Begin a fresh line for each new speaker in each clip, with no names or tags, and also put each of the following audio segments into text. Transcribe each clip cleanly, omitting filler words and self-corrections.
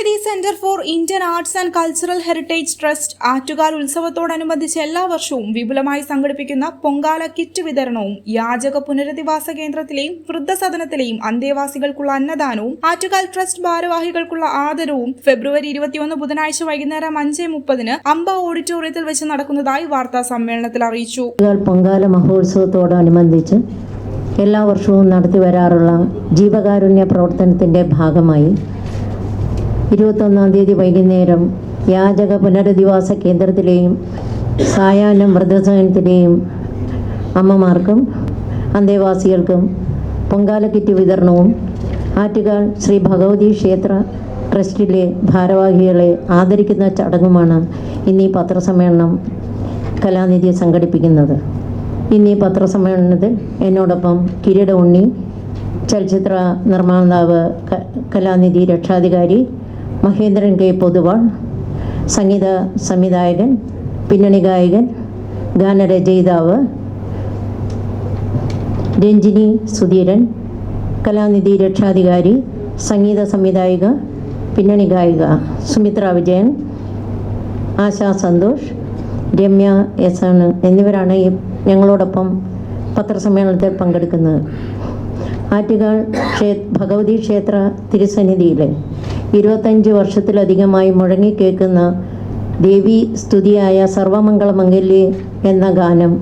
Kalanidhi centre for Indian arts and cultural heritage trust Attukal ഉത്സവത്തോടനുബന്ധിച്ച് എല്ലാ വർഷവും വിപുലമായി സംഘടിപ്പിക്കുന്ന പൊങ്കാല കിറ്റ് വിതരണവും യാചക പുനരധിവാസ കേന്ദ്രത്തിലെയും വൃദ്ധസദനത്തിലെയും അന്തേവാസികൾക്കുള്ള അന്നദാനവും ആറ്റുകാൽ ട്രസ്റ്റ് ഭാരവാഹികൾക്കുള്ള ആദരവും ഫെബ്രുവരി 21 ബുധനാഴ്ച വൈകുന്നേരം 5:30 അമ്പ ഓഡിറ്റോറിയത്തിൽ വെച്ച് നടക്കുന്നതായി വാർത്താ സമ്മേളനത്തിൽ അറിയിച്ചു.
പൊങ്കാല മഹോത്സവത്തോടനുബന്ധിച്ച് എല്ലാ വർഷവും നടത്തി വരാറുള്ള ജീവകാരുണ്യ പ്രവർത്തനത്തിൻ്റെ ഭാഗമായി 21-ാം തീയതി വൈകുന്നേരം യാചക പുനരധിവാസ കേന്ദ്രത്തിലെയും സായാഹ്നം വൃദ്ധസദനത്തിലെയും അമ്മമാർക്കും അന്തേവാസികൾക്കും പൊങ്കാല കിറ്റ് വിതരണവും ആറ്റുകാൽ ശ്രീ ഭഗവതി ക്ഷേത്ര ട്രസ്റ്റിലെ ഭാരവാഹികളെ ആദരിക്കുന്ന ചടങ്ങുമാണ് ഇന്ന് ഈ പത്രസമ്മേളനം കലാനിധി സംഘടിപ്പിക്കുന്നത്. ഇന്ന് ഈ പത്രസമ്മേളനത്തിൽ എന്നോടൊപ്പം കിരീട ഉണ്ണി, ചലച്ചിത്ര നിർമ്മാതാവ് കലാനിധി രക്ഷാധികാരി മഹേന്ദ്രൻ കെ പൊതുവാൾ, സംഗീത സംവിധായകൻ, പിന്നണി ഗായകൻ, ഗാനരചയിതാവ് രഞ്ജിനി സുധീരൻ, കലാനിധി രക്ഷാധികാരി, സംഗീത സംവിധായിക, പിന്നണി ഗായിക സുമിത്ര വിജയൻ, ആശാ സന്തോഷ്, രമ്യ എസ് എന്നിവരാണ് ഞങ്ങളോടൊപ്പം പത്രസമ്മേളനത്തിൽ പങ്കെടുക്കുന്നത്. ആറ്റുകാൽ ഭഗവതി ക്ഷേത്ര തിരുസന്നിധിയിലെ 25 വർഷത്തിലധികമായി മുഴങ്ങിക്കേൾക്കുന്ന ദേവി സ്തുതിയായ സർവമംഗളമംഗല്യേ എന്ന ഗാനം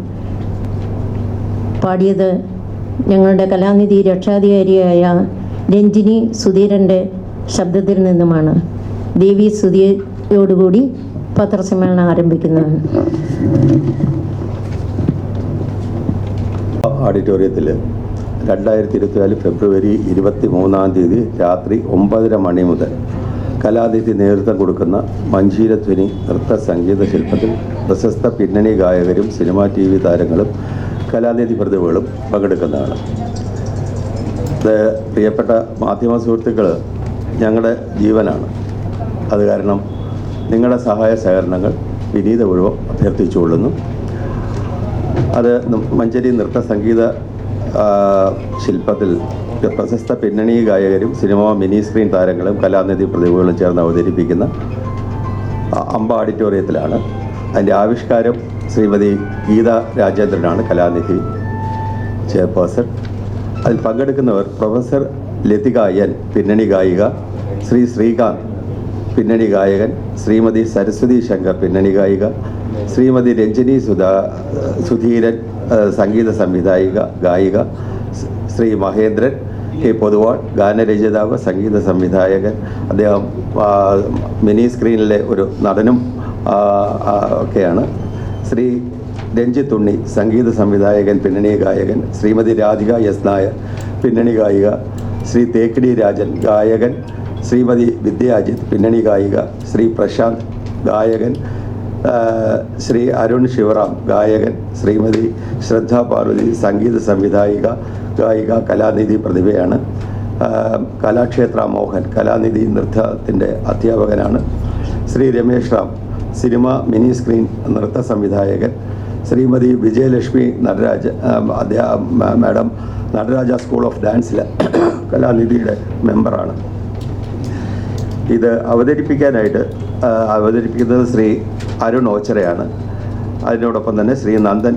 പാടിയത് ഞങ്ങളുടെ കലാനിധി രക്ഷാധികാരിയായ രഞ്ജിനി സുധീരൻ്റെ ശബ്ദത്തിൽ നിന്നുമാണ്. ദേവി സ്തുതിയോടുകൂടി പത്രസമ്മേളനം ആരംഭിക്കുന്നതാണ്.
ഓഡിറ്റോറിയത്തിൽ 2024 ഫെബ്രുവരി 23-ാം തീയതി രാത്രി 9:30 മണി മുതൽ കലാനിധി നേതൃത്വം കൊടുക്കുന്ന മഞ്ചീരധ്വനി നൃത്ത സംഗീത ശില്പത്തിൽ പ്രശസ്ത പിന്നണി ഗായകരും സിനിമാ TV താരങ്ങളും കലാനിധി പ്രതിഭകളും പങ്കെടുക്കുന്നതാണ്. പ്രിയപ്പെട്ട മാധ്യമ സുഹൃത്തുക്കൾ ഞങ്ങളുടെ ജീവനാണ്. അത് കാരണം നിങ്ങളുടെ സഹായ സഹകരണങ്ങൾ വിനീതപൂർവ്വം അഭ്യർത്ഥിച്ചുകൊള്ളുന്നു. അത് മഞ്ചേരി നൃത്ത സംഗീത ശില്പത്തിൽ പ്രശസ്ത പിന്നണി ഗായകരും സിനിമ മിനി സ്ക്രീൻ താരങ്ങളും കലാനിധി പ്രതിഭകളും ചേർന്ന് അവതരിപ്പിക്കുന്ന അമ്പ ഓഡിറ്റോറിയത്തിലാണ്. അതിൻ്റെ ആവിഷ്കാരം ശ്രീമതി ഗീത രാജേന്ദ്രനാണ്, കലാനിധി ചെയർപേഴ്സൺ. അതിൽ പങ്കെടുക്കുന്നവർ പ്രൊഫസർ ലതിക എൻ പിന്നണി ഗായിക, ശ്രീകാന്ത് പിന്നണി ഗായകൻ, ശ്രീമതി സരസ്വതി ശങ്കർ പിന്നണി ഗായിക, ശ്രീമതി രഞ്ജിനി സുധീരൻ സംഗീത സംവിധായിക ഗായിക, ശ്രീ മഹേന്ദ്രൻ കെ പൊതുവാൾ ഗാനരചയിതാവ് സംഗീത സംവിധായകൻ, അദ്ദേഹം മിനി സ്ക്രീനിലെ ഒരു നടനും ഒക്കെയാണ്, ശ്രീ രഞ്ജിത്ത് ഉണ്ണി സംഗീത സംവിധായകൻ പിന്നണി ഗായകൻ, ശ്രീമതി രാധിക എസ് നായർ പിന്നണി ഗായിക, ശ്രീ തേക്കടി രാജൻ ഗായകൻ, ശ്രീമതി വിദ്യാജിത്ത് പിന്നണി ഗായിക, ശ്രീ പ്രശാന്ത് ഗായകൻ, ശ്രീ അരുൺ ശിവറാം ഗായകൻ, ശ്രീമതി ശ്രദ്ധ പാർവതി സംഗീത സംവിധായിക ഗായിക, കലാനിധി പ്രതിഭയാണ്. കലാക്ഷേത്ര മോഹൻ കലാനിധി നൃത്തത്തിൻ്റെ അധ്യാപകനാണ്. Shri Ramesh Ram cinema mini screen നൃത്ത സംവിധായകൻ, Shrimati Vijayalakshmi Nataraja madam Nataraja school of ഡാൻസിൽ കലാനിധിയുടെ മെമ്പറാണ്. ഇത് അവതരിപ്പിക്കുന്നത് ശ്രീ അരുൺ ഓച്ചറയാണ്. അതിനോടൊപ്പം തന്നെ ശ്രീ നന്ദൻ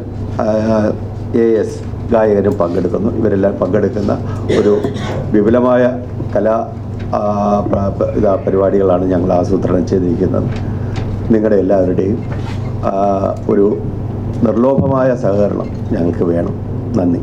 AS ഗായകനും പങ്കെടുക്കുന്നു. ഇവരെല്ലാം പങ്കെടുക്കുന്ന ഒരു വിപുലമായ പരിപാടികളാണ് ഞങ്ങൾ ആസൂത്രണം ചെയ്തിരിക്കുന്നത്. നിങ്ങളുടെ എല്ലാവരുടെയും ഒരു നിർലോഭമായ സഹകരണം ഞങ്ങൾക്ക് വേണം. നന്ദി.